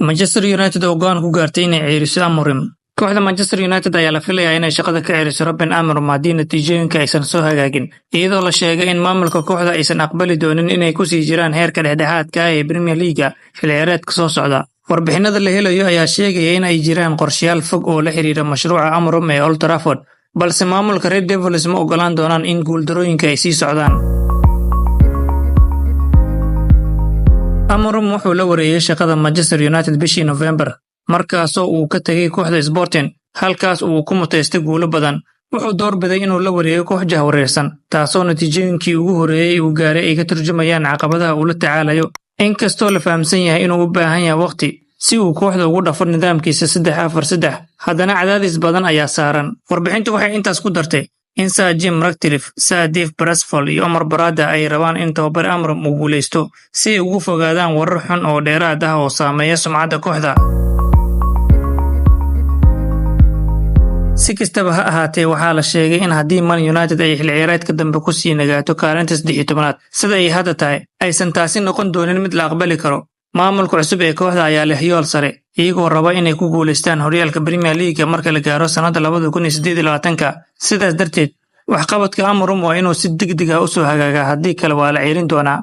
Manchester United oo go'aan ku gaartay inay ceeriso Amorim. Kooxda Manchester United ayaa la filayaa inay shaqada ka ceeriso Ruben Amorim haddii natiijooyinka aysan soo hagaagin, iyadoo la sheegay in maamulka kooxda aysan aqbali doonin inay ku sii jiraan heerka dhexdhexaadka ah ee Premier League xilli ciyaareedka soo socda. Warbixinada la helayo ayaa sheegaya in ay jiraan qorshayaal fog oo la xiriira mashruuca Amorim ee Old Trafford, balse maamulka Red Devils ma ogolaan doonaan in guuldarooyinka ay sii socdaan. Amorim wuxuu la wareegay shaqada Manchester United bishii November, markaasoo uu ka tagay kooxda Sporting, halkaas uu ku mutaystay guulo badan. Wuxuu doorbiday inuu la wareego koox jahwareersan, taasoo natiijooyinkii ugu horeeyay uu gaaray ay ka turjumayaan caqabadaha uu la tacaalayo. Inkastoo la fahamsan yahay inuu u baahan yahay waqti si uu kooxda ugu dhafo nidaamkiisa 3-4-3, haddana cadaadis badan ayaa saaran. Warbixintu waxay intaas ku dartay in Sir Jim Ratcliffe, Sir Dave Brassfield iyo Omar Barada ay rabaan in tababar Amorim uu guuleysto si ay uga fogaadaan warar xun oo dheeraad ah oo saameeya sumcadda kooxda. Si kastaba ha ahaatee, waxaa la sheegay in haddii Man United ay xilli ciyaareedka dambe ku sii nagaato kaalinta 13aad sida ay hadda tahay, aysan taasi noqon doonin mid la aqbali karo. Maamulka cusub ee kooxda ayaa leh yool sare, iyagoo raba inay ku guuleystaan horyaalka Premier League marka la gaaro sanadda 2028. Sidaas darteed, waxqabadka Amorim waa inuu si degdeg ah u soo hagaagaa, haddii kale waa la ceerin doonaa.